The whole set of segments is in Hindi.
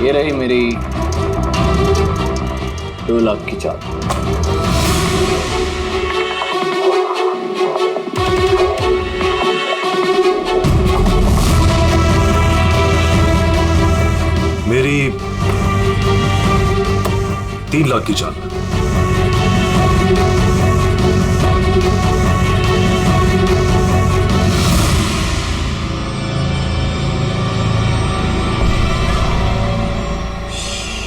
ये रही मेरी 2 लाख की चाल। मेरी 3 लाख की चाल।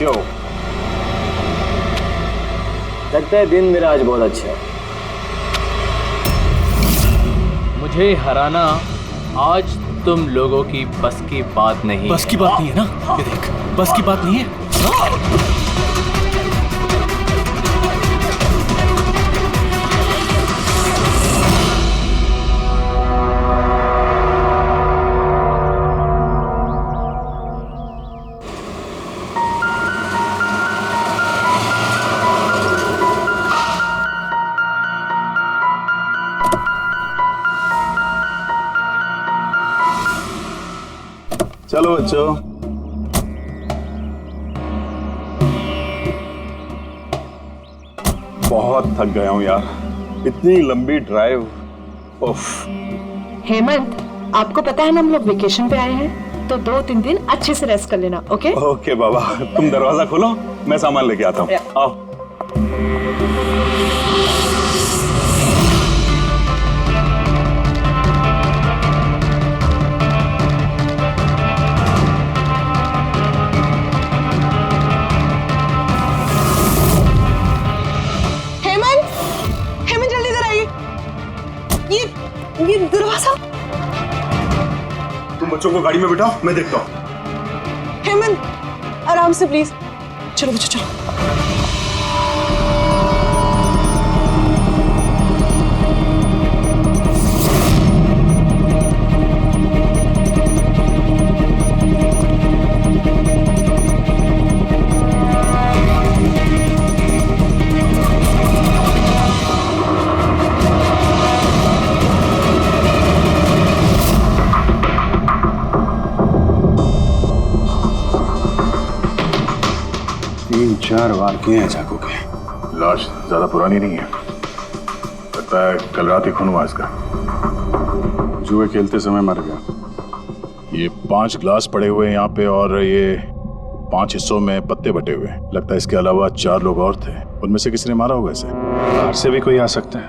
शो लगता है दिन मेरा आज बहुत अच्छा है। मुझे हराना आज तुम लोगों की बस की बात नहीं। बस की बात नहीं है ना? ये देख, बस की बात नहीं है। चलो बच्चों, बहुत थक गया हूं यार, इतनी लंबी ड्राइव। उफ। हेमंत, आपको पता है ना हम लोग वेकेशन पे आए हैं, तो 2-3 दिन अच्छे से रेस्ट कर लेना। ओके ओके बाबा, तुम दरवाजा खोलो, मैं सामान लेके आता हूँ। आओ। ये दरवाजा। तुम बच्चों को गाड़ी में बिठाओ, मैं देखता हूँ। हेमंत, आराम से प्लीज। चलो बच्चों चलो। चार वार किए हैं चाकू के। लाश ज्यादा पुरानी नहीं है, लगता है कल रात ही खून हुआ इसका। जुए खेलते समय मर गया। ये 5 ग्लास पड़े हुए हैं यहाँ पे और ये 5 हिस्सों में पत्ते बटे हुए हैं। लगता है इसके अलावा 4 लोग और थे, उनमें से किसी ने मारा होगा इसे। बाहर से भी कोई आ सकता है।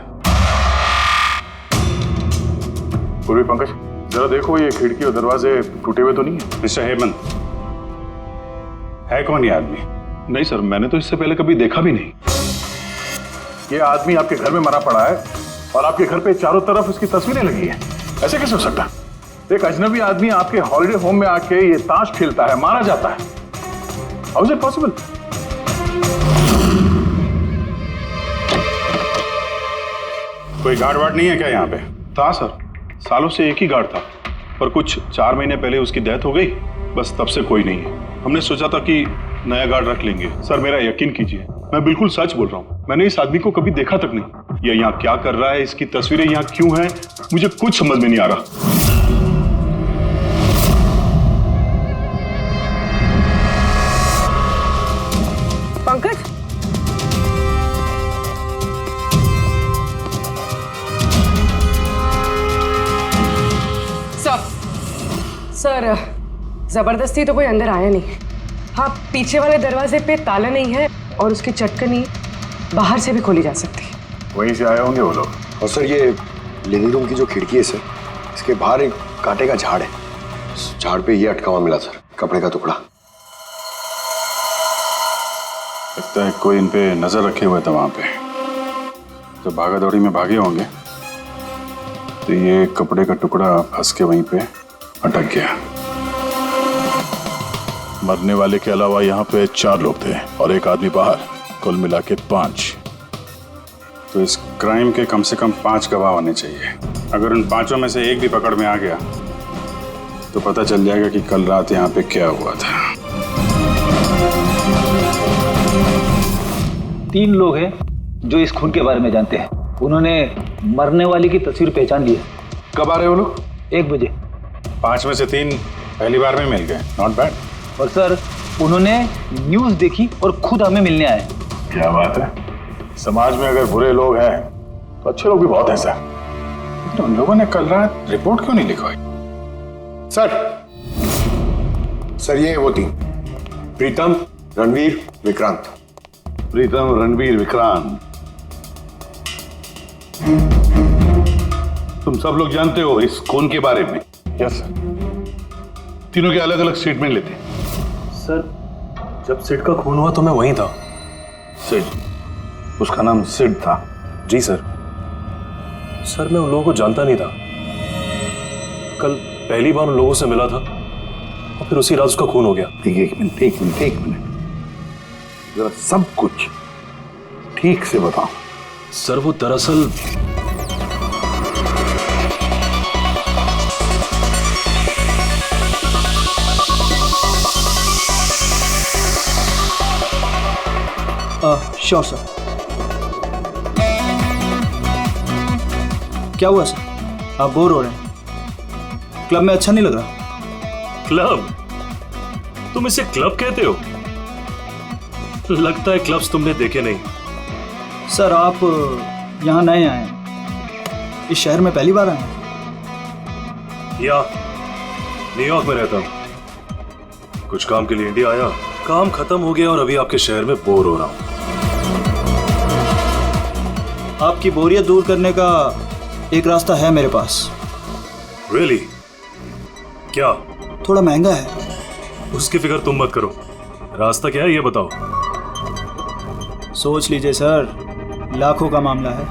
पूर्वी पंकज, जरा देखो ये खिड़की और दरवाजे टूटे हुए तो नहीं है। मिस्टर हेमंत, है कौन ये आदमी? नहीं सर, मैंने तो इससे पहले कभी देखा भी नहीं। ये आदमी आपके घर में मरा पड़ा है और आपके घर पे चारों तरफ इसकी तस्वीरें लगी हैं। ऐसे कैसे हो सकता है? एक अजनबी आदमी आपके हॉलिडे होम में आके ये ताश खेलता है, मारा जाता है। How is it possible? कोई गार्ड वार्ड नहीं है क्या यहाँ पे? था सर, सालों से एक ही गार्ड था, पर कुछ 4 महीने पहले उसकी डेथ हो गई, बस तब से कोई नहीं है। हमने सोचा था कि नया गार्ड रख लेंगे। सर मेरा यकीन कीजिए, मैं बिल्कुल सच बोल रहा हूँ। मैंने इस आदमी को कभी देखा तक नहीं। ये यहाँ क्या कर रहा है, इसकी तस्वीरें यहाँ क्यों हैं, मुझे कुछ समझ में नहीं आ रहा। पंकज, सर जबरदस्ती तो कोई अंदर आया नहीं। हाँ, पीछे वाले दरवाजे पे ताला नहीं है और उसकी चटकनी बाहर से भी खोली जा सकती है। वहीं से आए होंगे वो लोग। और सर ये लिविंग रूम की जो खिड़की है सर, इसके बाहर एक कांटे का झाड़ है। इस झाड़ पे ये अटका हुआ मिला सर, कपड़े का टुकड़ा। लगता है कोई इन पे नजर रखे हुए था वहां पे। जब भागा दौड़ी में भागे होंगे तो ये कपड़े का टुकड़ा फंस के वहीं पे अटक गया। मरने वाले के अलावा यहाँ पे 4 लोग थे और एक आदमी बाहर, कुल मिला के 5। तो इस क्राइम के कम से कम 5 गवाह होने चाहिए। अगर उन 5 में से एक भी पकड़ में आ गया तो पता चल जाएगा कि कल रात यहाँ पे क्या हुआ था। 3 लोग हैं जो इस खून के बारे में जानते हैं। उन्होंने मरने वाली की तस्वीर पहचान ली है। कब आ रहे हो लोग? 1 बजे। 5 में से 3 पहली बार में मिल गए, नॉट बैड। और सर, उन्होंने न्यूज़ देखी और खुद हमें मिलने आए। क्या बात है, समाज में अगर बुरे लोग हैं तो अच्छे लोग भी बहुत हैं सर। तो उन लोगों ने कल रात रिपोर्ट क्यों नहीं लिखवाई? सर ये वो तीन, प्रीतम, रणवीर, विक्रांत। प्रीतम, रणवीर, विक्रांत, तुम सब लोग जानते हो इस खून के बारे में? Yes sir. तीनों के अलग अलग स्टेटमेंट लेते। सर जब सिड का खून हुआ तो मैं वहीं था। सिड, उसका नाम सिड था? जी सर। सर मैं उन लोगों को जानता नहीं था। कल पहली बार उन लोगों से मिला था और फिर उसी रात उसका खून हो गया। एक मिनट जरा सब कुछ ठीक से बताओ। सर वो दरअसल श्योर सर। क्या हुआ सर, आप बोर हो रहे हैं? क्लब में अच्छा नहीं लग रहा? क्लब? तुम इसे क्लब कहते हो? लगता है क्लब्स तुमने देखे नहीं। सर आप यहाँ नए आए हैं, इस शहर में पहली बार आए हैं? या न्यूयॉर्क में रहता हूँ, कुछ काम के लिए इंडिया आया, काम खत्म हो गया और अभी आपके शहर में बोर हो रहा हूँ। आपकी बोरियत दूर करने का एक रास्ता है मेरे पास। Really? क्या? थोड़ा महंगा है। उसकी फिक्र तुम मत करो, रास्ता क्या है ये बताओ। सोच लीजिए सर, लाखों का मामला है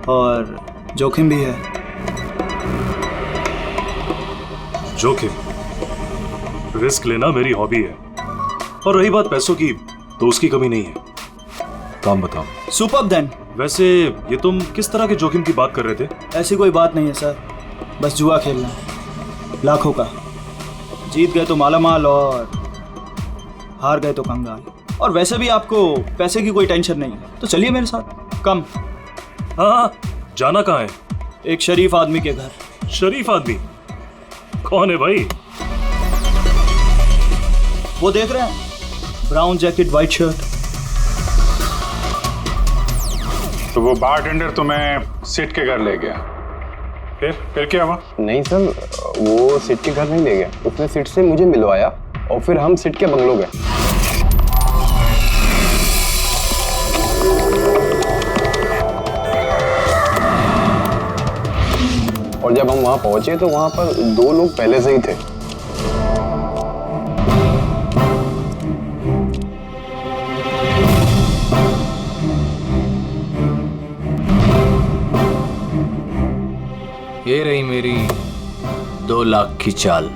और जोखिम भी है। जोखिम? रिस्क लेना मेरी हॉबी है, और रही बात पैसों की तो उसकी कमी नहीं है। काम बताओ। Superb then. वैसे ये तुम किस तरह के जोखिम की बात कर रहे थे? ऐसी कोई बात नहीं है सर, बस जुआ खेलना है, लाखों का। जीत गए तो मालामाल और हार गए तो कंगाल। और वैसे भी आपको पैसे की कोई टेंशन नहीं है, तो चलिए मेरे साथ। कम। हाँ, जाना कहाँ है? एक शरीफ आदमी के घर। शरीफ आदमी? कौन है भाई? वो देख रहे हैं, ब्राउन जैकेट वाइट शर्ट। तो वो बारटेंडर तुम्हें सिट के घर ले गया, फिर क्या हुआ? नहीं सर, वो सिट के घर नहीं ले गया, उसने सिट से मुझे मिलवाया और फिर हम सिट के बंगलो गए। और जब हम वहां पहुंचे तो वहां पर दो लोग पहले से ही थे। ये रही मेरी 2 लाख की चाल।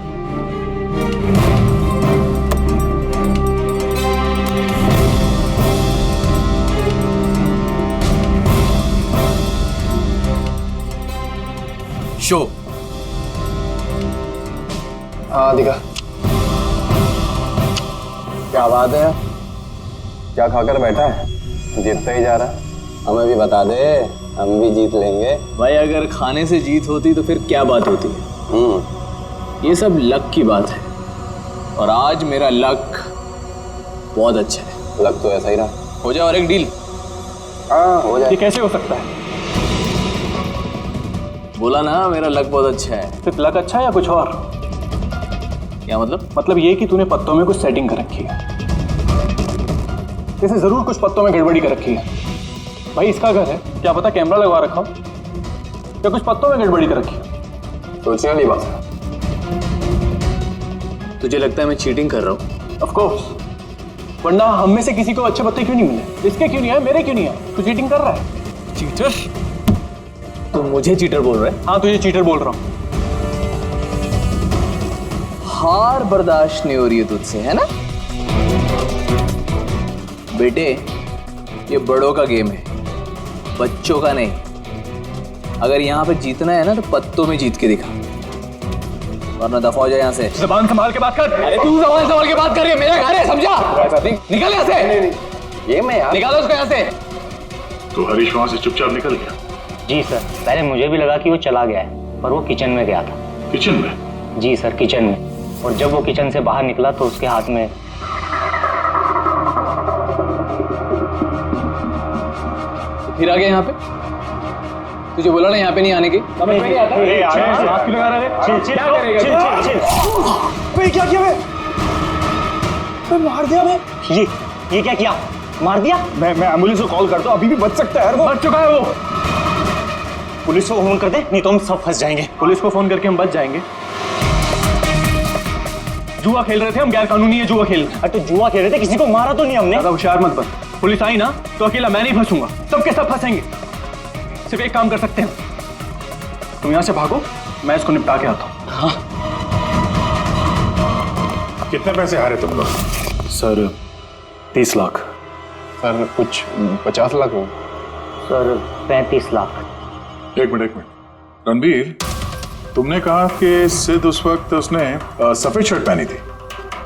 शो। हाँ दिखा। क्या बात है, क्या खाकर बैठा है? जीतता ही जा रहा है। हमें भी बता दे, हम भी जीत लेंगे। भाई अगर खाने से जीत होती तो फिर क्या बात होती है? ये सब लक की बात है, और आज मेरा लक बहुत अच्छा है। लक तो ऐसा ही रहा। हो जाए और एक डील। हाँ हो जाए। ये कैसे हो सकता है? बोला ना मेरा लक बहुत अच्छा है। सिर्फ लक अच्छा है या कुछ और? क्या मतलब? मतलब ये कि तूने पत्तों में कुछ सेटिंग कर रखी है। इसे जरूर कुछ पत्तों में गड़बड़ी कर रखी है। भाई इसका घर है, क्या पता कैमरा लगवा रखा हो या कुछ पत्तों में गड़बड़ी कर रखी है। सोचने वाली बात है। तुझे लगता है मैं चीटिंग कर रहा हूँ? ऑफ कोर्स, वरना हम में से किसी को अच्छे पत्ते क्यों नहीं मिले? इसके क्यों नहीं है, मेरे क्यों नहीं है? तू चीटिंग कर रहा है। चीटर? तो मुझे चीटर बोल रहा है? हाँ तुझे चीटर बोल रहा हूँ। हार बर्दाश्त नहीं हो रही है तुझसे, है ना? बेटे ये बड़ों का गेम है, बच्चों का नहीं। अगर यहाँ पे जीतना है ना तो पत्तों में जीत के दिखा, वरना दफा हो जाए यहाँ से। ज़बान संभाल के बात कर। अरे तू ज़बान संभाल के बात कर रही है, मेरा घर है, समझा? निकल यहाँ से। नहीं ये मैं यार। निकालो उसको यहाँ से। तो हरीश वहां से चुपचाप निकल गया? जी सर, पहले मुझे भी लगा कि वो चला गया है, पर वो किचन में गया था। किचन में? जी सर, किचन में। और जब वो किचन से बाहर निकला तो उसके हाथ में फिर आ गया यहाँ पे? तुझे बोला ना यहाँ पे नहीं आने की। क्या किया मैं मार दिया मैं। ये क्या किया? मार दिया? मैं एम्बुलेंस को कॉल करता हूँ, अभी भी बच सकता है यार, वो मर चुका है वो। पुलिस को फोन कर दे, नहीं तो हम सब फंस जाएंगे। पुलिस को फोन करके हम बच जाएंगे। जुआ खेल रहे थे हम, गैर कानूनी है जुआ खेल। अरे तो जुआ खेल रहे थे, किसी को मारा तो नहीं हमने। ज्यादा होशियार मत बन। पुलिस आई ना तो अकेला मैं नहीं फंसूंगा, सबके सब फंसेंगे। सिर्फ एक काम कर सकते हैं, तुम यहाँ से भागो, मैं इसको निपटा के आता हूँ। हाँ। कितने पैसे हारे तुम लोग? सर 30 लाख। सर कुछ 50 लाख हो। सर 35 लाख। एक मिनट रणबीर, तुमने कहा कि सिद्ध उस वक्त उसने सफेद शर्ट पहनी थी।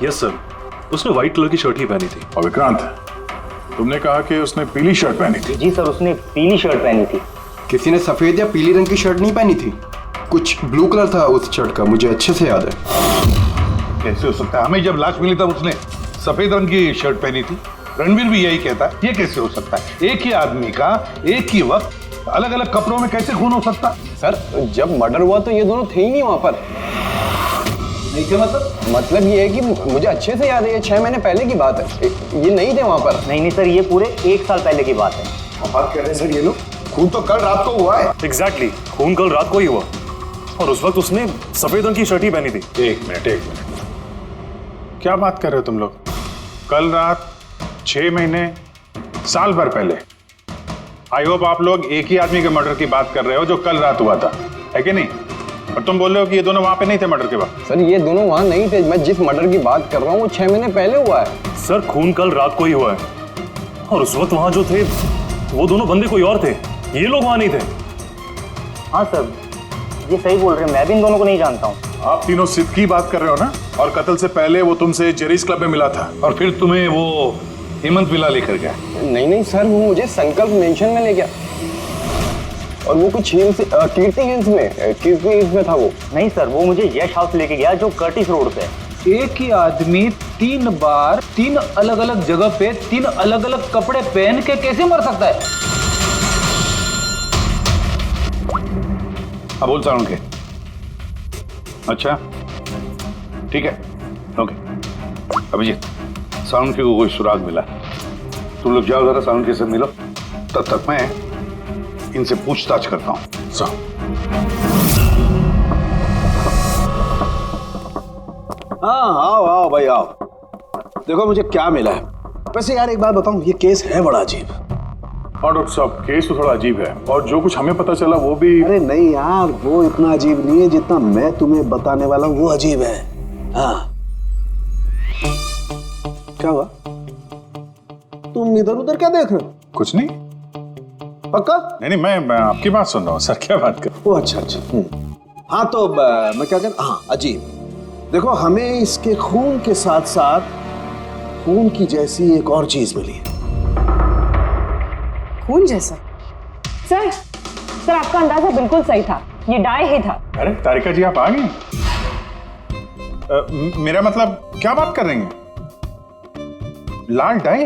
यस सर, उसने व्हाइट कलर की शर्ट ही पहनी थी। और विक्रांत, तुमने कहा कि उसने पीली शर्ट पहनी थी। जी सर, उसने पीली शर्ट पहनी थी। किसी ने सफेद या पीली रंग की शर्ट नहीं पहनी थी, कुछ ब्लू कलर था उस शर्ट का, मुझे अच्छे से याद है। कैसे हो सकता है? हमें जब लाश मिली तब उसने सफेद रंग की शर्ट पहनी थी। रणवीर भी यही कहता है। ये कैसे हो सकता है? एक ही आदमी का एक ही वक्त अलग अलग कपड़ों में कैसे खून हो सकता? सर जब मर्डर हुआ तो ये दोनों थे ही नहीं वहां पर। नहीं थे मतलब ये है कि मुझे अच्छे से याद है, ये 6 महीने पहले की बात है, ये नहीं थे वहां पर। नहीं सर, ये पूरे 1 साल पहले की बात है। क्या बात कर रहे हैं सर ये लोग? खून तो कल रात को हुआ है। एग्जैक्टली, खून कल रात को ही हुआ और उस वक्त उसने सफेद रंग की शर्ट ही पहनी थी। एक मिनट, क्या बात कर रहे हो तुम लोग? कल रात 6 महीने, साल भर पहले। आई होप आप लोग एक ही आदमी के मर्डर की बात कर रहे हो जो कल रात हुआ था, है कि नहीं? और तुम बोल रहे हो कि ये दोनों वहां पे नहीं थे मर्डर के वक्त। सर ये दोनों वहां नहीं थे, मैं जिस मर्डर की बात कर रहा हूँ वो 6 महीने पहले हुआ है। सर खून कल रात को ही हुआ है और उस वक्त वहां जो थे वो दोनों बंदे कोई और थे, ये लोग वहां नहीं थे। हाँ सर, ये सही बोल रहे हैं, मैं भी इन दोनों को नहीं जानता हूँ। आप तीनों सिद्ध की बात कर रहे हो ना? और कत्ल से पहले वो तुमसे जेरीज क्लब में मिला था और फिर तुम्हें वो हेमंत विला लेकर गया? नहीं सर, वो मुझे संकल्प मेंशन में ले गया और वो कुछ कीर्ति हिल्स में था वो। नहीं सर, वो मुझे यश हाउस लेके गया जो कर्टिस रोड पे है। एक ही आदमी 3 बार 3 अलग अलग जगह पे 3 अलग अलग कपड़े पहन के कैसे मर सकता है? हाँ बोल सारुण के। अच्छा ठीक है, ओके। अभिजीत, सारुण के को कोई सुराग मिला? तुम लोग जाओ जरा सारुण के से मिलो, तब तक मैं इनसे पूछताछ करता हूँ। हाँ आओ भाई आओ, देखो मुझे क्या मिला है। वैसे यार एक बात बताऊं, ये केस है बड़ा अजीब। और डॉक्टर साहब केस तो थोड़ा अजीब है और जो कुछ हमें पता चला वो भी। अरे नहीं यार, वो इतना अजीब नहीं है जितना मैं तुम्हें बताने वाला हूँ, वो अजीब है। हाँ क्या हुआ? तुम इधर उधर क्या देख रहे हो? कुछ नहीं। पक्का? नहीं मैं आपकी बात सुन रहा हूँ सर। क्या बात कर? ओ अच्छा। हाँ तो मैं क्या कहता, हाँ अजीब। देखो हमें इसके खून के साथ साथ खून की जैसी एक और चीज मिली है। खून जैसा? सर आपका अंदाजा बिल्कुल सही था, ये डाई ही था। अरे तारिका जी आप आ गई? मेरा मतलब क्या बात कर रही हैं? लाल डाई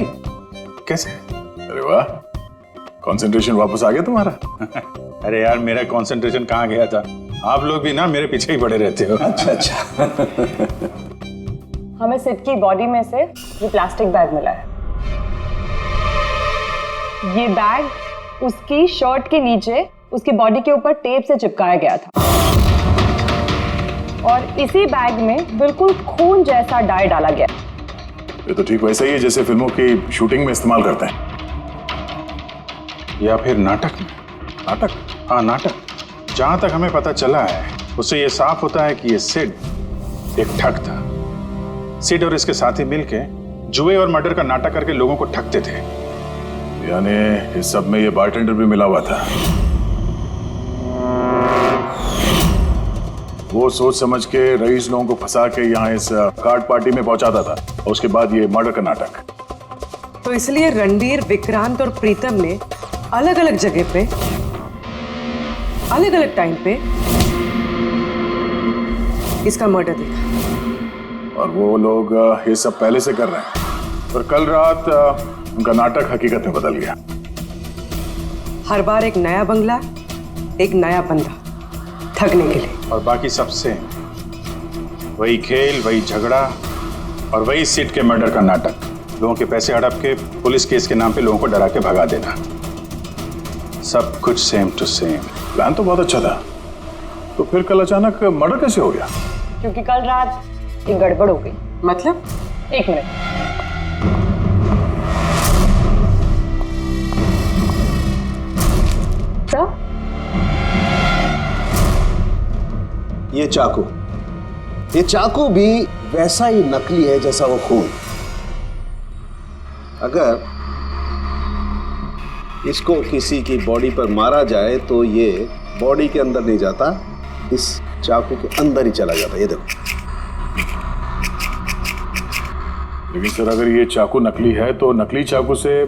कैसे? अरे वाह, कंसंट्रेशन वापस आ गया तुम्हारा। अरे यार मेरा कंसंट्रेशन कहाँ गया था? आप लोग भी ना मेरे पीछे ही पड़े रहते हो। अच्छा। हमें सिड की बॉडी में से ये प्लास्टिक बैग मिला है। ये बैग उसकी शर्ट के नीचे उसकी बॉडी के ऊपर टेप से चिपकाया गया था और इसी बैग में बिल्कुल खून जैसा डाई डाला गया। ये तो ठीक वैसा ही है जैसे फिल्मों की शूटिंग में इस्तेमाल करते हैं, या फिर नाटक में। नाटक? हाँ नाटक। जहां तक हमें पता चला है उससे ये साफ होता है कि ये सिड एक ठग था। सिड और इसके साथी मिलके जुए और मर्डर का नाटक करके लोगों को ठगते थे। यानी इस सब में ये बारटेंडर भी मिला हुआ था। वो सोच समझ के रईस लोगों को फंसा के यहाँ इस कार्ड पार्टी में पहुंचाता था और उसके बाद ये मर्डर का नाटक। तो इसलिए रणबीर, विक्रांत और प्रीतम ने अलग अलग जगह पे अलग अलग टाइम पे इसका मर्डर देखा। और वो लोग ये सब पहले से कर रहे हैं, पर कल रात उनका नाटक हकीकत में बदल गया। हर बार एक नया बंगला, एक नया बंदा ठगने के लिए। और बाकी सब सेम, वही खेल, वही झगड़ा और वही सिट के मर्डर का नाटक। लोगों के पैसे हड़प के पुलिस केस के नाम पे लोगों को डरा के भगा देना, सब कुछ सेम टू सेम। प्लान तो बहुत अच्छा था, तो फिर कल अचानक मर्डर कैसे हो गया? क्योंकि कल रात एक गड़बड़ हो गई। मतलब? एक मिनट। क्या? ये चाकू भी वैसा ही नकली है जैसा वो खून। अगर इसको किसी की बॉडी पर मारा जाए तो ये बॉडी के अंदर नहीं जाता, इस चाकू के अंदर ही चला जाता। ये देखो। लेकिन सर अगर ये चाकू नकली है तो नकली चाकू से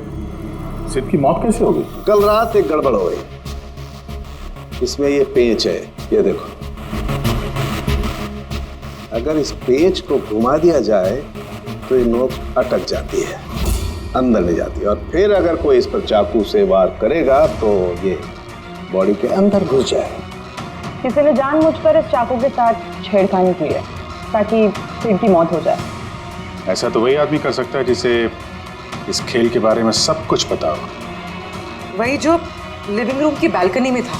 सिद्ध की मौत कैसे हो गई? कल रात एक गड़बड़ हो गई। इसमें ये पेंच है, ये देखो। अगर इस पेंच को घुमा दिया जाए तो ये नोक अटक जाती है, अंदर नहीं जाती। और फिर अगर कोई इस पर चाकू से वार करेगा तो ये बॉडी के अंदर घुस जाए। किसी ने जानबूझकर इस चाकू के साथ छेड़खानी की है ताकि सिड की मौत हो जाए। ऐसा तो वही आदमी कर सकता है जिसे इस खेल के बारे में सब कुछ पता हो। वही जो लिविंग रूम की बालकनी में था,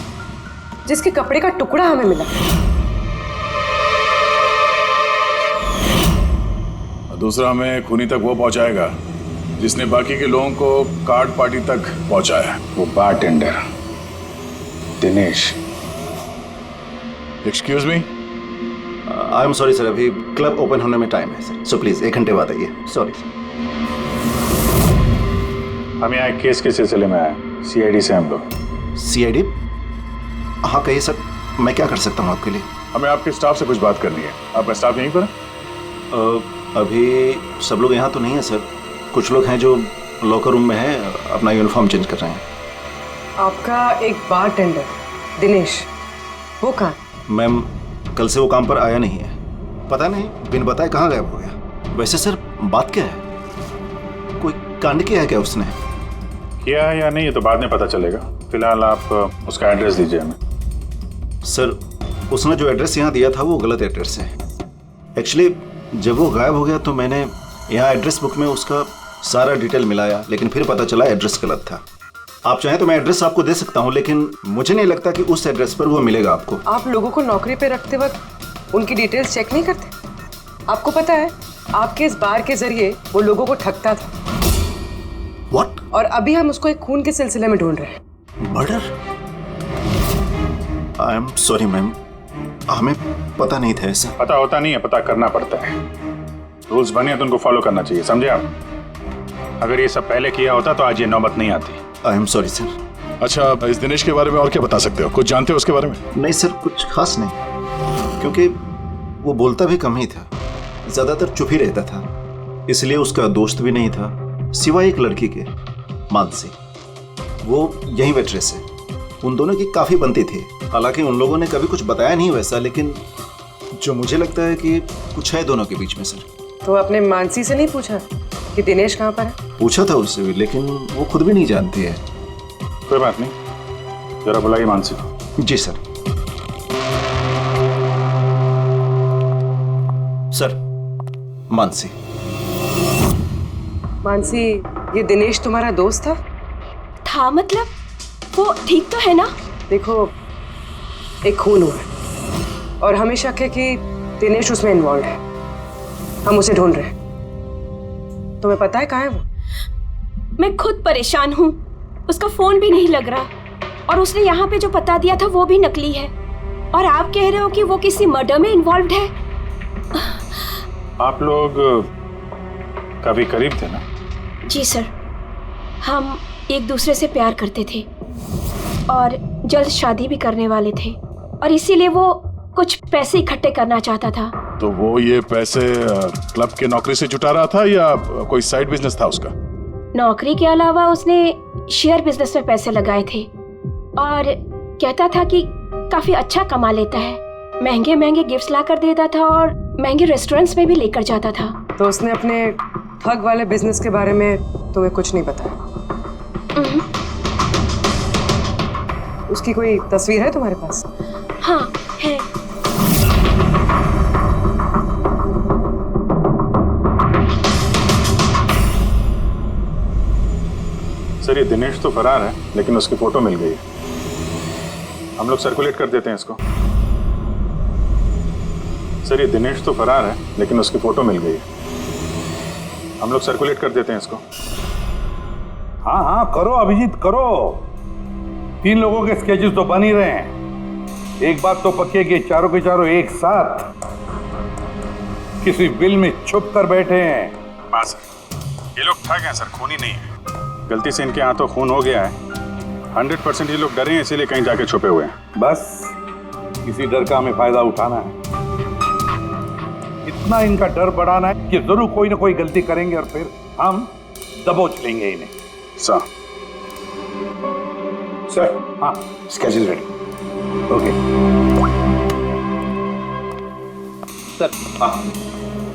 जिसके कपड़े का टुकड़ा हमें मिला। दूसरा हमें खूनी तक वो पहुंचाएगा जिसने बाकी के लोगों को कार्ड पार्टी तक पहुंचाया। वो bartender Dinesh. Excuse me, I am sorry sir, अभी क्लब ओपन होने में टाइम है सर, सो प्लीज 1 घंटे बाद आइए। सॉरी। हम यहाँ एक केस के सिलसिले में आए, सीआईडी से हम लोग। सीआईडी? हाँ कहिए सर, मैं क्या कर सकता हूँ आपके लिए? हमें आपके स्टाफ से कुछ बात करनी है। आपका स्टाफ यहीं पर है? अभी सब लोग यहाँ तो नहीं है सर, कुछ लोग हैं जो लॉकर रूम में है, अपना यूनिफॉर्म चेंज कर रहे हैं। आपका एक बारटेंडर दिनेश, वो कहाँ? मैम कल से वो काम पर आया नहीं है, पता नहीं बिन बताए कहाँ गायब हो गया। वैसे सर बात क्या है, कोई कांड किया है क्या उसने? किया है या नहीं ये तो बाद में पता चलेगा, फिलहाल आप उसका एड्रेस दीजिए हमें। सर उसने जो एड्रेस यहाँ दिया था वो गलत एड्रेस है। एक्चुअली जब वो गायब हो गया तो मैंने यहाँ एड्रेस बुक में उसका सारा डिटेल मिलाया, लेकिन फिर पता चला एड्रेस गलत था। आप चाहें तो मैं एड्रेस आपको दे सकता हूँ, लेकिन मुझे नहीं लगता कि उस एड्रेस पर वो मिलेगा आपको। आप लोगों को नौकरी पे रखते वक्त उनकी डिटेल्स चेक नहीं करते? आपको पता है आपके इस बार के जरिए वो लोगों को ठगता था। What? और अभी हम उसको एक खून के सिलसिले में ढूंढ रहे हैं। Murder? I am sorry ma'am, हमें पता नहीं था ऐसा। पता होता नहीं है, पता करना पड़ता है। रूल्स बने तो उनको फॉलो करना चाहिए, समझे आप? अगर ये सब पहले किया होता तो आज ये नौबत नहीं आती। I am sorry sir. अच्छा, इस दिनेश के बारे में और क्या बता सकते हो? कुछ जानते हो उसके बारे में? नहीं सर, कुछ खास नहीं, क्योंकि वो बोलता भी कम ही था, ज्यादातर चुप ही रहता था। इसलिए उसका दोस्त भी नहीं था सिवाय एक लड़की के, मानसी। वो यही वेट्रेस है। उन दोनों की काफी बनती थी, हालांकि उन लोगों ने कभी कुछ बताया नहीं वैसा, लेकिन जो मुझे लगता है कि कुछ है दोनों के बीच में सर। तो आपने मानसी से नहीं पूछा कि दिनेश कहाँ पर है? पूछा था उससे भी, लेकिन वो खुद भी नहीं जानती है। कोई बात नहीं, जरा बुलाइए मानसी को। जी सर। सर, मानसी। मानसी, ये दिनेश तुम्हारा दोस्त था? था मतलब? वो ठीक तो है ना? देखो, एक खून हुआ है और हमें शक है कि दिनेश उसमें इन्वॉल्व है। हम उसे ढूंढ रहे हैं। तुम्हें पता है कहाँ है वो? मैं खुद परेशान हूँ, उसका फोन भी नहीं लग रहा, और उसने यहाँ पे जो बता दिया था वो भी नकली है, और आप कह रहे हो कि वो किसी मर्डर में इन्वॉल्व है। आप लोग काफी करीब थे ना? जी सर, हम एक दूसरे से प्यार करते थे और जल्द शादी भी करने वाले थे, और इसीलिए वो कुछ पैसे इकट्ठे करना चाहता था। तो वो ये पैसे क्लब के नौकरी से जुटा रहा था या कोई साइड बिजनेस था उसका? नौकरी के अलावा उसने शेयर बिजनेस में पैसे लगाए थे, और कहता था कि काफी अच्छा कमा लेता है। महंगे महंगे गिफ्ट्स ला कर देता था और महंगे रेस्टोरेंट्स में भी लेकर जाता था। तो उसने अपने ठग वाले बिजनेस के बारे में तुम्हें कुछ नहीं बताया? उसकी कोई तस्वीर है तुम्हारे पास? हाँ है। सर ये दिनेश तो फरार है, लेकिन उसकी फोटो मिल गई है। हम लोग सर्कुलेट कर देते हैं इसको। सर ये दिनेश तो फरार है, लेकिन उसकी फोटो मिल गई है। हम लोग सर्कुलेट कर देते हैं इसको। हाँ हाँ करो अभिजीत करो। 3 लोगों के स्केचेस तो बन ही रहे हैं। एक बात तो पक्की है कि चारों के चारों एक साथ किसी बिल में छुप कर बैठे हैं। हाँ सर, ये लोग ठग हैं सर, खूनी नहीं है। गलती से इनके हाथों खून हो गया है। 100% ये लोग डरे हैं, इसीलिए कहीं जाके छुपे हुए हैं। बस किसी डर का हमें फायदा उठाना है। इतना इनका डर बढ़ाना है कि जरूर कोई ना कोई गलती करेंगे और फिर हम दबोच लेंगे इन्हें। सर हाँ स्केचेस रेडी। ओके सर हाँ,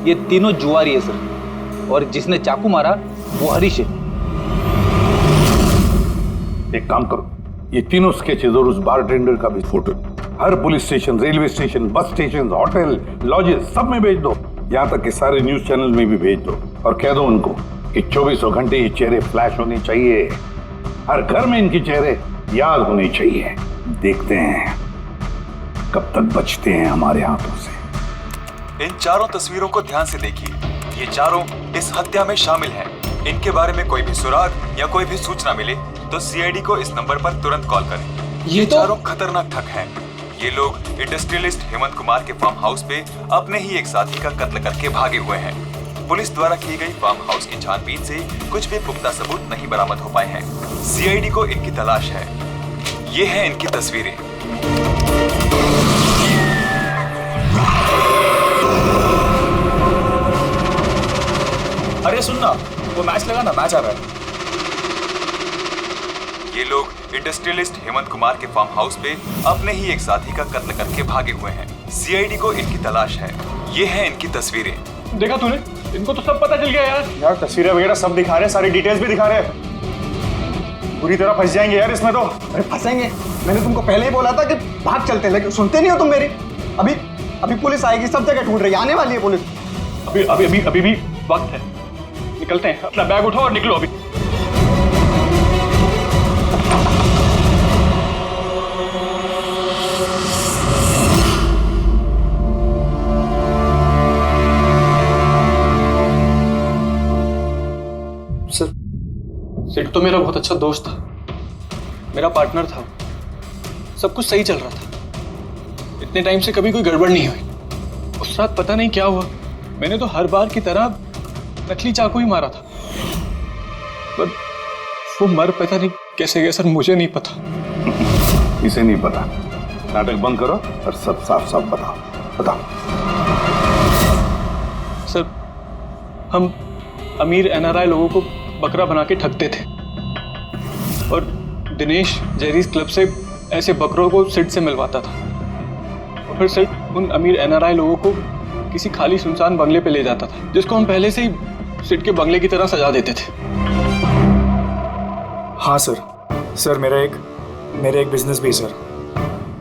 ये तीनों जुआरी है सर, और जिसने चाकू मारा वो हरीश है। एक काम करो, ये तीनों स्केचेस और उस बारटेंडर का भी फोटो हर police station, railway station, bus station, hotel, lodges सब में भेज दो। यहाँ तक कि सारे न्यूज चैनल में भी भेज दो और कह दो उनको कि 24 घंटे ये चेहरे फ्लैश होने चाहिए। हर घर में इनके चेहरे याद होने चाहिए। देखते हैं कब तक बचते हैं हमारे हाथों से। इन चारों तस्वीरों को ध्यान से देखिए। ये चारों इस हत्या में शामिल हैं। इनके बारे में कोई भी सुराग या कोई भी सूचना मिले तो सीआईडी को इस नंबर पर तुरंत कॉल करें। ये चारों खतरनाक ठग हैं। ये लोग इंडस्ट्रियलिस्ट हेमंत कुमार के फार्म हाउस पे अपने ही एक साथी का कत्ल करके भागे हुए हैं। पुलिस द्वारा की गई फार्म हाउस की छानबीन से कुछ भी पुख्ता सबूत नहीं बरामद हो पाए हैं। सीआईडी को इनकी तलाश है। ये हैं इनकी तस्वीरें। अरे सुनना, वो मैच लगा ना, मैच आ रहा है। ये लोग इंडस्ट्रियलिस्ट हेमंत कुमार के फार्म हाउस पे अपने ही एक साथी का कत्ल करके भागे हुए हैं। सीआईडी को इनकी तलाश है। ये हैं इनकी तस्वीरें। देखा तूने, इनको तो सब पता चल गया यार। यार तस्वीरें वगैरह सब दिखा रहे हैं, सारी डिटेल्स भी दिखा रहे हैं। बुरी तरह फंस जाएंगे यार इसमें तो। अरे फंसेंगे, मैंने तुमको पहले ही बोला था कि भाग चलते हैं, लेकिन सुनते नहीं हो तुम मेरी। अभी पुलिस आएगी, सब जगह ढूंढ रही है, आने वाली है पुलिस। अभी भी वक्त है, निकलते हैं। अपना बैग उठाओ और निकलो अभी। सर, सिड तो मेरा बहुत अच्छा दोस्त था, मेरा पार्टनर था। सब कुछ सही चल रहा था। इतने टाइम से कभी कोई गड़बड़ नहीं हुई। उस रात पता नहीं क्या हुआ, मैंने तो हर बार की तरह नकली चाकू ही मारा था, पर वो मर पता नहीं कैसे गया सर, मुझे नहीं पता। इसे नहीं पता। नाटक बंद करो और सब साफ साफ बताओ। सर, हम अमीर एनआरआई लोगों को बकरा बना के ठगते थे और दिनेश जेरीज क्लब से ऐसे बकरों को सिड से मिलवाता था और फिर सिड उन अमीर एनआरआई लोगों को किसी खाली सुनसान बंगले पे ले जाता था, जिसको हम पहले से ही सिड के बंगले की तरह सजा देते थे। हाँ सर मेरा एक बिजनेस भी है सर,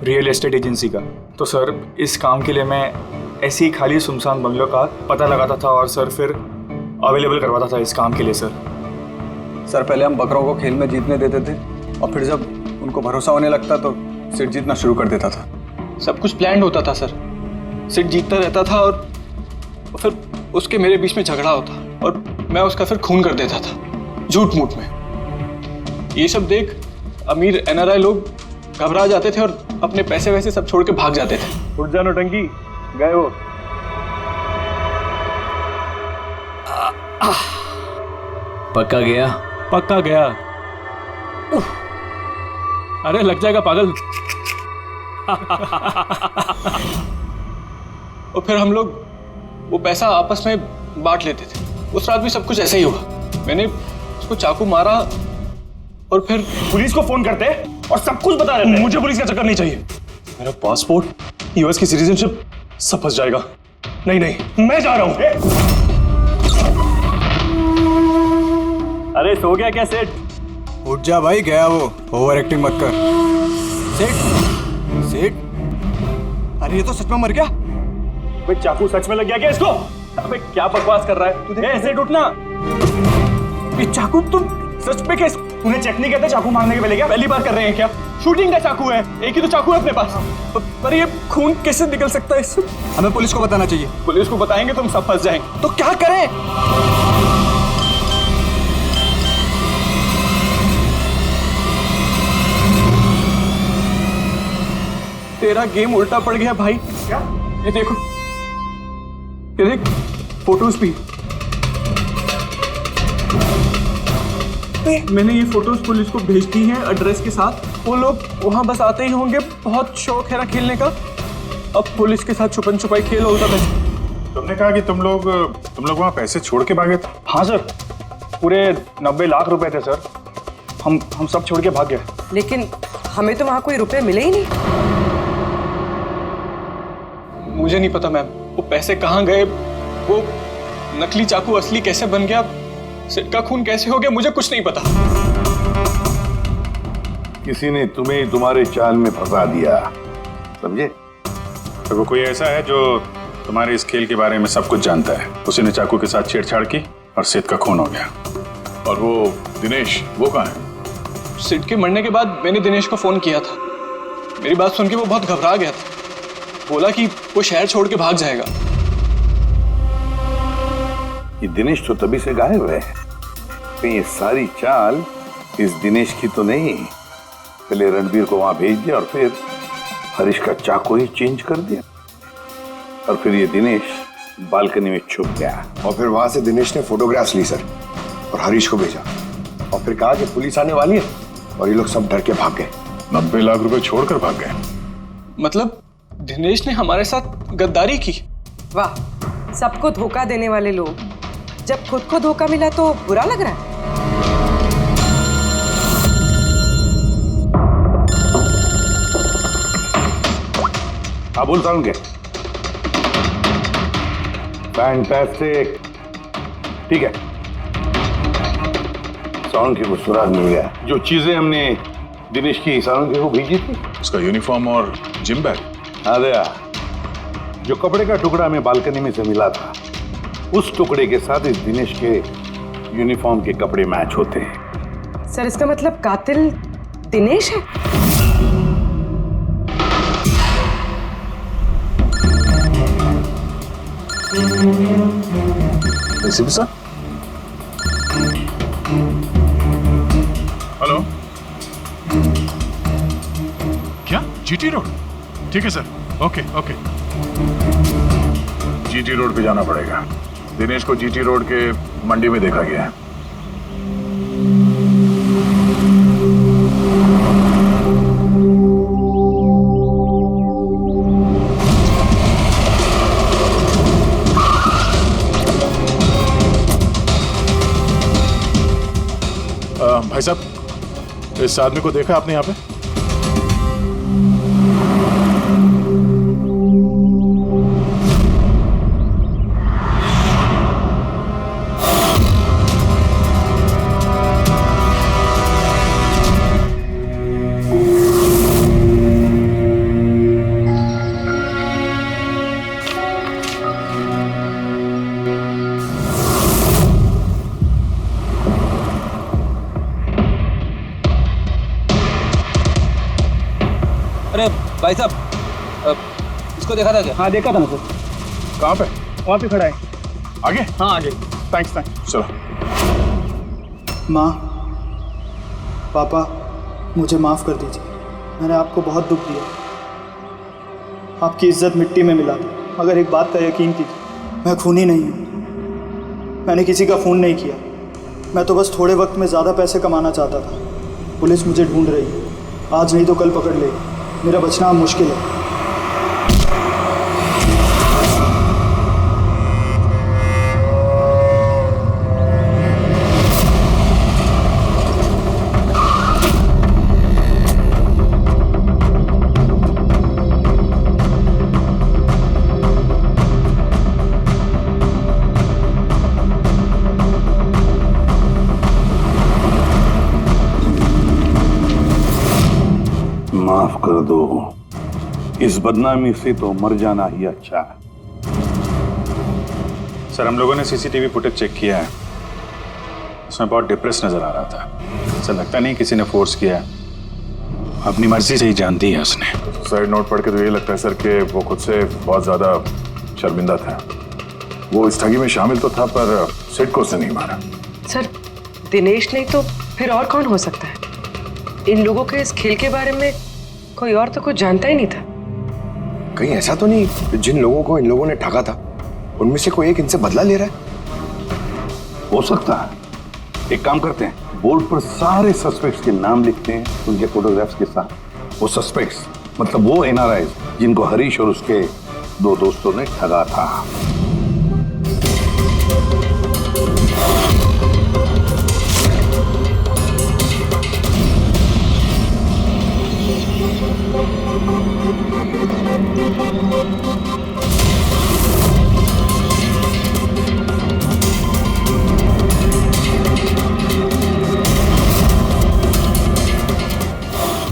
रियल एस्टेट एजेंसी का। तो सर इस काम के लिए मैं ऐसी खाली सुनसान बंगलों का पता लगाता था और सर फिर अवेलेबल करवाता था इस काम के लिए। सर पहले हम बकरों को खेल में जीतने देते थे और फिर जब उनको भरोसा होने लगता तो सिड जीतना शुरू कर देता था। सब कुछ प्लान्ड होता था सर। सिड जीतता रहता था और फिर उसके मेरे बीच में झगड़ा होता और मैं उसका फिर खून कर देता था झूठ मूठ में। ये सब देख अमीर एनआरआई लोग घबरा जाते थे और अपने पैसे वैसे सब छोड़ के भाग जाते थे। उठ जानो टंकी, गए वो। पक्का गया? पक्का गया। अरे लग जाएगा पागल। और फिर हम लोग वो पैसा आपस में बांट लेते थे। उस रात भी सब कुछ ऐसा ही हुआ। मैंने उसको चाकू मारा और फिर पुलिस को फोन करते और सब कुछ बता देते। मुझे पुलिस का चक्कर नहीं चाहिए। मेरा पासपोर्ट, यूएस की सिटीजनशिप सब फंस जाएगा। नहीं, मैं जा रहा हूं। अरे सो गया क्या सेठ? उठ जा भाई, गया वो। ओवर एक्टिंग मत कर। सेठ सेठ, अरे ये तो सच में मर गया। भाई चाकू सच में लग गया क्या इसको? अबे क्या बकवास कर रहा है? ऐसे उठना। ये चाकू तुम सच में कैसे? तूने चेक नहीं किया था चाकू मारने के पहले? क्या पहली बार कर रहे हैं क्या? शूटिंग का चाकू है, एक ही तो चाकू है अपने पास। पर ये खून कैसे निकल सकता है इससे? हमें पुलिस को बताना चाहिए। पुलिस को बताएंगे तुम सब फंस जाएंगे। तो क्या करें? तेरा गेम उल्टा पड़ गया भाई। क्या? ये देखो, ये देख फोटोज भी। मैंने ये फोटोज पुलिस को भेज दी हैं एड्रेस के साथ। वो लोग वहां बस आते ही होंगे। बहुत शौक है ना खेलने का। अब पुलिस के साथ छुपन छुपाई खेल होता है। तुमने कहा कि तुम लोग वहां पैसे छोड़ के भागे थे? हाँ सर, पूरे 90 लाख रुपए थे सर। हम सब छोड़ के भाग गए। लेकिन हमें तो वहां कोई रुपए मिले ही नहीं। मुझे नहीं पता मैम, वो पैसे कहाँ गए, वो नकली चाकू असली कैसे बन गया, सिर का खून कैसे हो गया, मुझे कुछ नहीं पता। किसी ने तुम्हें तुम्हारे चाल में फंसा दिया, समझे? तो वो कोई ऐसा है जो तुम्हारे इस खेल के बारे में सब कुछ जानता है। उसी ने चाकू के साथ छेड़छाड़ की और सिड का खून हो गया। और वो दिनेश, वो कहाँ है? सिड के मरने के बाद मैंने दिनेश को फोन किया था। मेरी बात सुन के वो बहुत घबरा गया था। बोला कि वो शहर छोड़ के भाग जाएगा। ये दिनेश तो तभी से गायब है। कहीं ये सारी चाल इस दिनेश की तो नहीं? पहले रणबीर को वहां भेज दिया और फिर हरीश का चाकू ही चेंज कर दिया, और फिर ये दिनेश बालकनी में छुप गया। और फिर वहां से दिनेश ने फोटोग्राफ्स ली सर, और हरीश को भेजा, और फिर कहा कि पुलिस आने वाली है, और ये लोग सब डर के भाग गए। 90 लाख रुपए छोड़कर भाग गए? मतलब दिनेश ने हमारे साथ गद्दारी की? वाह, सबको धोखा देने वाले लोग। जब खुद को धोखा मिला तो बुरा लग रहा है। हाँ बोल साउंड के। फैंटास्टिक, ठीक है। साउंड के को सुराग मिल गया। जो चीजें हमने दिनेश की साउंड के को भेजी थी, उसका यूनिफॉर्म और जिम बैग। अरे जो कपड़े का टुकड़ा हमें बालकनी में से मिला था, उस टुकड़े के साथ इस दिनेश के यूनिफॉर्म के कपड़े मैच होते हैं। सर, इसका मतलब कातिल दिनेश है? सर, हेलो, क्या जीटी रोड? ठीक है sir, okay okay. GT road पे जाना पड़ेगा। दिनेश को जीटी रोड के मंडी में देखा गया है। भाई साहब, इस आदमी को देखा आपने यहाँ पे? अरे भाई साहब, इसको देखा था क्या? हाँ देखा था ना सर। कहाँ पे? वहाँ पे खड़ा है। आगे? हाँ आगे। थैंक्स। चलो। माँ, पापा, मुझे माफ़ कर दीजिए। मैंने आपको बहुत दुख दिया। आपकी इज्जत मिट्टी में मिला दी। मगर एक बात का यकीन कीजिए, मैं खूनी नहीं हूँ। मैंने किसी का खून नहीं किया। मैं तो बस थोड़े वक्त में ज़्यादा पैसे कमाना चाहता था। पुलिस मुझे ढूंढ रही है। आज नहीं तो कल पकड़ लेगी। मेरा बचना अब मुश्किल है। माँ, माफ कर दो, इस बदनामी से तो मर जाना ही अच्छा है। सर हम लोगों ने सीसीटीवी फुटेज चेक किया है, उसमें बहुत डिप्रेस नजर आ रहा था। ऐसा लगता नहीं किसी ने फोर्स किया है, अपनी मर्जी से ही जान दी है उसने। साइड नोट पढ़ के तो ये लगता है सर कि वो खुद से बहुत ज्यादा शर्मिंदा था। वो इस ठगी में शामिल तो था पर सिड को उसने नहीं मारा। सर दिनेश नहीं तो फिर और कौन हो सकता है? इन लोगों के इस खेल के बारे में कोई और तो कुछ जानता ही नहीं था। कहीं ऐसा तो नहीं जिन लोगों को इन लोगों ने ठगा था उनमें से कोई एक इनसे बदला ले रहा है? हो सकता है। एक काम करते हैं, बोर्ड पर सारे सस्पेक्ट्स के नाम लिखते हैं उनके फोटोग्राफ्स के साथ। वो सस्पेक्ट्स मतलब वो एनआरआईज जिनको हरीश और उसके दो दोस्तों ने ठगा था।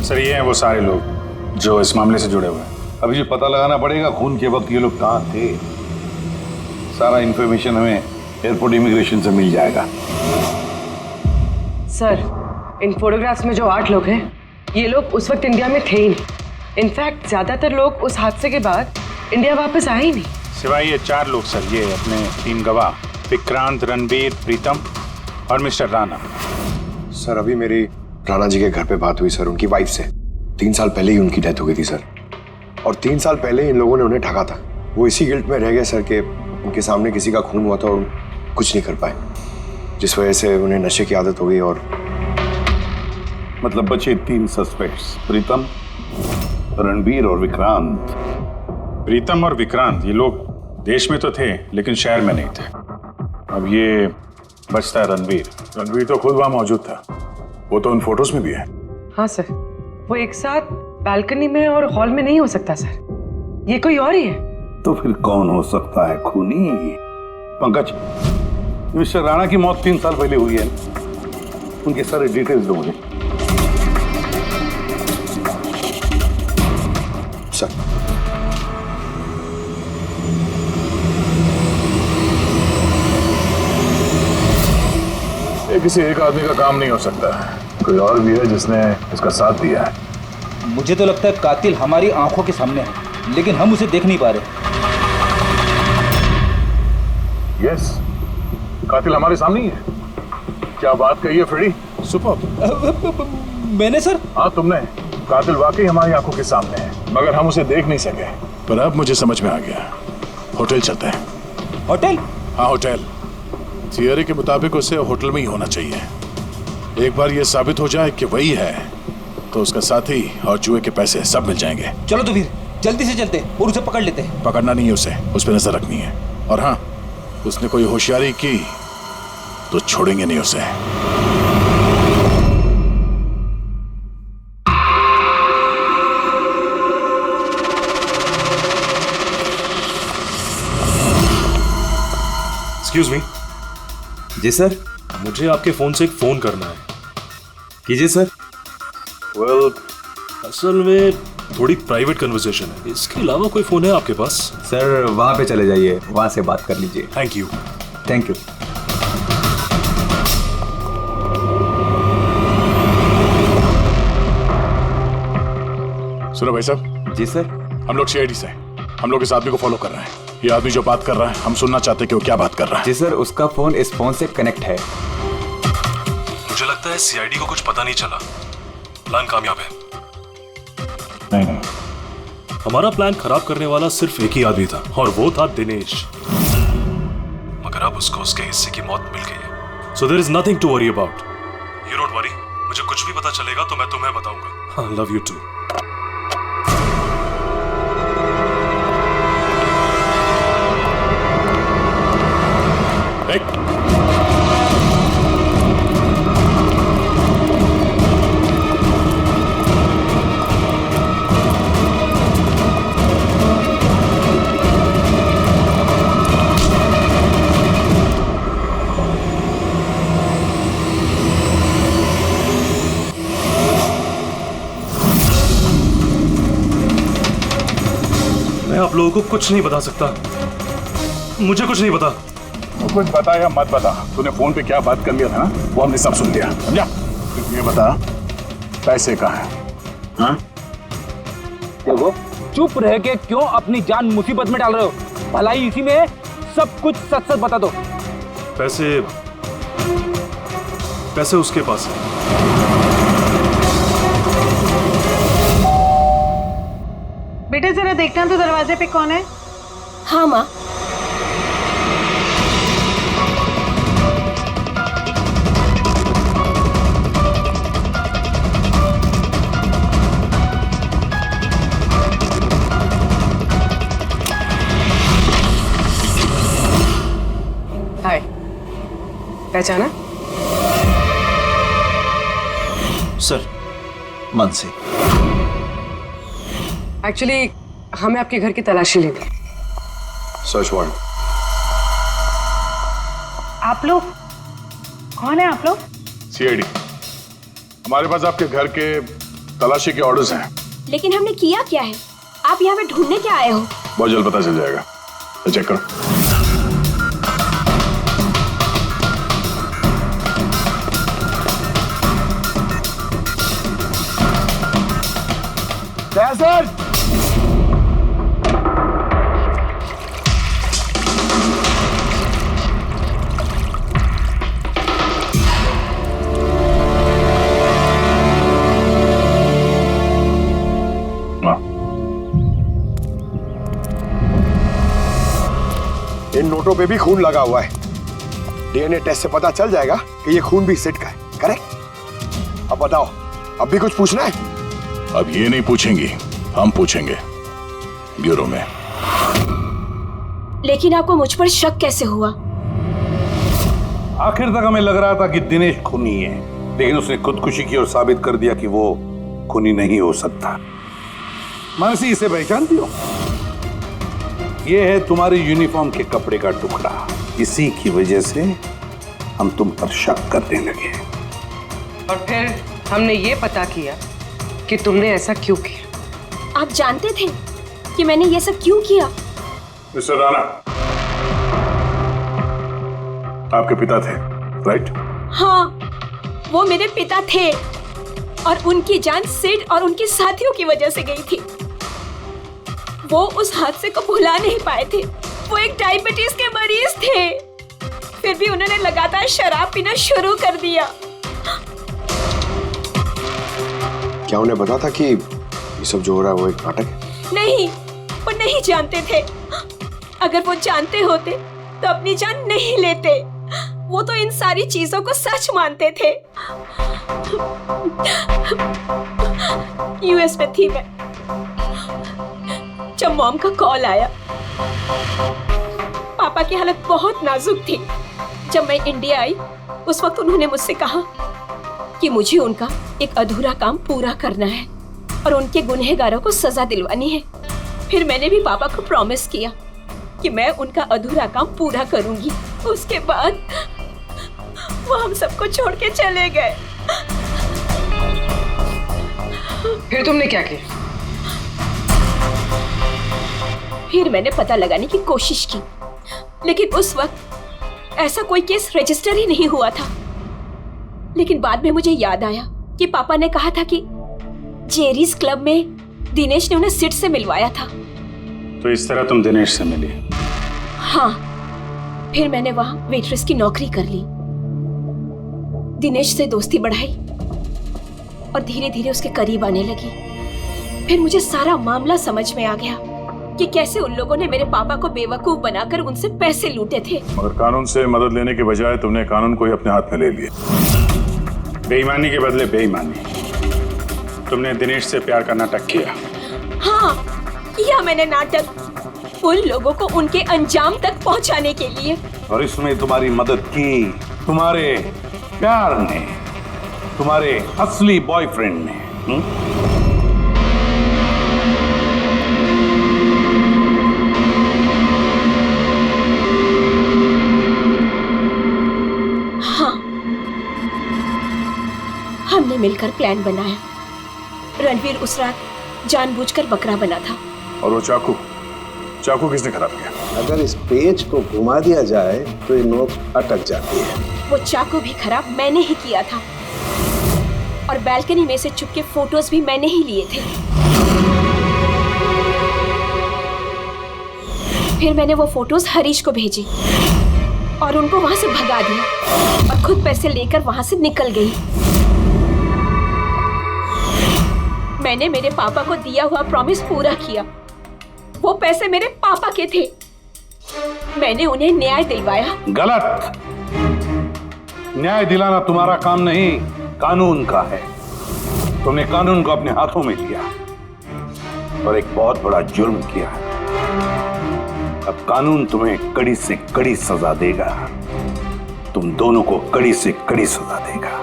सर ये हैं वो सारे लोग जो इस मामले से जुड़े हुए हैं। अभी जो पता लगाना पड़ेगा खून के वक्त ये लोग कहाँ थे। सारा इंफॉर्मेशन हमें एयरपोर्ट इमिग्रेशन से मिल जाएगा। सर इन फोटोग्राफ्स में जो 8 लोग हैं ये लोग उस वक्त इंडिया में थे ही नहीं। इनफैक्ट ज्यादातर लोग उस हादसे के बाद इंडिया वापस आए ही नहीं। सिवाय ये 4 लोग सर, ये अपने 3 गवाह विक्रांत, रणबीर, प्रीतम और मिस्टर राणा। सर अभी मेरी राणा जी के घर पे बात हुई सर उनकी वाइफ से। 3 साल पहले ही उनकी डेथ हो गई थी सर, और 3 साल पहले इन लोगों ने उन्हें ठगा था। वो इसी गिल्ट में रह गए सर कि उनके सामने किसी का खून हुआ था और कुछ नहीं कर पाए, जिस वजह से उन्हें नशे की आदत हो गई। और मतलब बचे 3 सस्पेक्ट्स, प्रीतम, रणबीर और विक्रांत। प्रीतम और विक्रांत ये लोग देश में तो थे लेकिन शहर में नहीं थे। अब ये बचता है रणबीर। रणबीर तो खुद वहां मौजूद था, वो तो उन फोटोज में भी है। हाँ सर, वो एक साथ बालकनी में और हॉल में नहीं हो सकता सर, ये कोई और ही है। तो फिर कौन हो सकता है खूनी? पंकज, मिस्टर राणा की मौत 3 साल पहले हुई है, उनके सारे डिटेल्स दो मुझे। सर ये किसी एक आदमी का काम नहीं हो सकता, कोई और भी है जिसने इसका साथ दिया है। मुझे तो लगता है कातिल हमारी आंखों के सामने है, लेकिन हम उसे देख नहीं पा रहे। यस, कातिल हमारे सामने ही है। क्या बात कही है फ्रेडी? सुपर। मैंने सर? हाँ तुमने। कातिल वाकई हमारी आंखों के सामने है, मगर हम उसे देख नहीं सके। पर अब मुझे समझ में आ गया, होटल चलते हैं। होटल? हाँ होटल। थियरी के मुताबिक उसे होटल में ही होना चाहिए। एक बार ये साबित हो जाए कि वही है तो उसका साथी और जुए के पैसे सब मिल जाएंगे। चलो तो फिर जल्दी से चलते और उसे पकड़ लेते हैं। पकड़ना नहीं है उसे, उस पर नजर रखनी है। और हाँ, उसने कोई होशियारी की तो छोड़ेंगे नहीं उसे। Excuse me. जी सर। मुझे आपके फोन से एक फोन करना है। कीजिए सर। वेल, असल में थोड़ी प्राइवेट कन्वर्सेशन है, इसके अलावा कोई फोन है आपके पास? सर वहां पे चले जाइए, वहां से बात कर लीजिए। Thank you. Thank you. सुनो भाई साहब। जी सर। हम लोग सीआईडी से, हम लोग इस आदमी को फॉलो कर रहे हैं। ये आदमी जो बात कर रहा है हम सुनना चाहते हैं कि वो क्या बात कर रहा है। जी सर, उसका फोन इस फोन से कनेक्ट है। मुझे लगता है सीआईडी को कुछ पता नहीं चला, प्लान कामयाब है। नहीं, हमारा प्लान खराब करने वाला सिर्फ एक ही आदमी था और वो था दिनेश, मगर अब उसको उसके हिस्से की मौत मिल गई है। So there is nothing to worry about. You don't worry, मुझे कुछ भी पता चलेगा तो मैं तुम्हें बताऊंगा। I love you too. आप लोगों को कुछ नहीं बता सकता। मुझे कुछ नहीं पता। तो कुछ बता या मत बता, तूने फोन पे क्या बात कर लिया था ना, वो हमने सब सुन लिया, समझा? ये बता, पैसे कहाँ हैं? हाँ? देखो, चुप रह के क्यों अपनी जान मुसीबत में डाल रहे हो? भलाई इसी में है, सब कुछ सच सच बता दो। पैसे उसके पास है। बेटे जरा देखना तो दरवाजे पे कौन है? हाँ माँ। हाय, पहचाना? सर, मन से। एक्चुअली हमें आपके घर की तलाशी लेनी। Search warrant. आप लोग कौन है? आप लोग सीआईडी। हमारे पास आपके घर के तलाशी के ऑर्डर्स हैं। लेकिन हमने किया क्या है? आप यहाँ पे ढूंढने क्या आए हो? बहुत जल्द पता चल जाएगा, तो चेक करो। सर, इन नोटों पे भी खून लगा हुआ है। डीएनए टेस्ट से पता चल जाएगा कि ये खून भी सिड का है, करेक्ट? अब बताओ, अब भी कुछ पूछना है? अब ये नहीं पूछेंगी, हम पूछेंगे ब्यूरो में। लेकिन आपको मुझ पर शक कैसे हुआ? आखिर तक हमें लग रहा था कि दिनेश खूनी है, लेकिन उसने खुदकुशी की और साबित कर दिया कि वो खूनी नहीं हो सकता। मानसी, इसे पहचानती हो? ये है तुम्हारी यूनिफॉर्म के कपड़े का टुकड़ा। इसी की वजह से हम तुम पर शक करने लगे। और फिर हमने ये पता किया कि तुमने ऐसा क्यों किया। आप जानते थे कि मैंने ये सब क्यों किया? मिस्टर राणा, आपके पिता थे, राइट? हाँ, वो मेरे पिता थे और उनकी जान सिड और उनके साथियों की वजह से गई थी। वो उस हादसे को भुला नहीं पाए थे। वो एक डायबिटीज के मरीज थे, फिर भी उन्होंने लगातार शराब पीना शुरू कर दिया। क्या उन्हें पता था कि ये सब जो हो रहा है वो एक नाटक है? नहीं, वो नहीं जानते थे। अगर वो जानते होते तो अपनी जान नहीं लेते। वो तो इन सारी चीजों को सच मानते थे। यूएस में थी मैं जब मॉम का कॉल आया। पापा की हालत बहुत नाजुक थी। जब मैं इंडिया आई उस वक्त उन्होंने मुझसे कहा कि मुझे उनका एक अधूरा काम पूरा करना है और उनके गुनहगारों को सजा दिलवानी है। फिर मैंने भी पापा को प्रॉमिस किया कि मैं उनका अधूरा काम पूरा करूंगी। उसके बाद वो हम सबको छोड़ के चले गए। फिर तुमने क्या किया? फिर मैंने पता लगाने की कोशिश की, लेकिन उस वक्त ऐसा कोई केस रजिस्टर ही नहीं हुआ था। लेकिन बाद में मुझे याद आया कि पापा ने कहा था कि जेरीज क्लब में दिनेश ने उन्हें सिड से मिलवाया था। तो इस तरह तुम दिनेश से मिली? हाँ, फिर मैंने वहां वेट्रेस की नौकरी कर ली, दिनेश से दोस्ती बढ़ाई और धीरे धीरे उसके करीब आने लगी। फिर मुझे सारा मामला समझ में आ गया कि कैसे उन लोगों ने मेरे पापा को बेवकूफ बनाकर उनसे पैसे लूटे थे। मगर कानून से मदद लेने के बजाय तुमने कानून को ही अपने हाथ में ले लिया। बेईमानी के बदले बेईमानी। तुमने दिनेश से प्यार का नाटक किया। हाँ, किया मैंने नाटक उन लोगों को उनके अंजाम तक पहुंचाने के लिए। और इसमें तुम्हारी मदद की तुम्हारे प्यार ने, तुम्हारे असली बॉयफ्रेंड ने। हाँ, हमने मिलकर प्लान बनाया। रणवीर उस रात जानबूझकर बकरा बना था। और वो चाकू? चाकू किसने खराब किया? अगर इस पेज को घुमा दिया जाए तो ये नोक अटक जाती है। वो चाकू भी खराब मैंने ही किया था और बालकनी में से चुपके फोटोज भी मैंने ही लिए थे। फिर मैंने वो फोटोज हरीश को भेजी और उनको वहां से भगा दिया और खुद पैसे लेकर वहां से निकल गई। मैंने मेरे पापा को दिया हुआ प्रॉमिस पूरा किया। वो पैसे मेरे पापा के थे। मैंने उन्हें न्याय दिलवाया। गलत। न्याय दिलाना तुम्हारा काम नहीं, कानून का है। तुमने कानून को अपने हाथों में लिया और एक बहुत बड़ा जुर्म किया है। अब कानून तुम्हें कड़ी से कड़ी सजा देगा। तुम दोनों को कड़ी से कड़ी सजा देगा।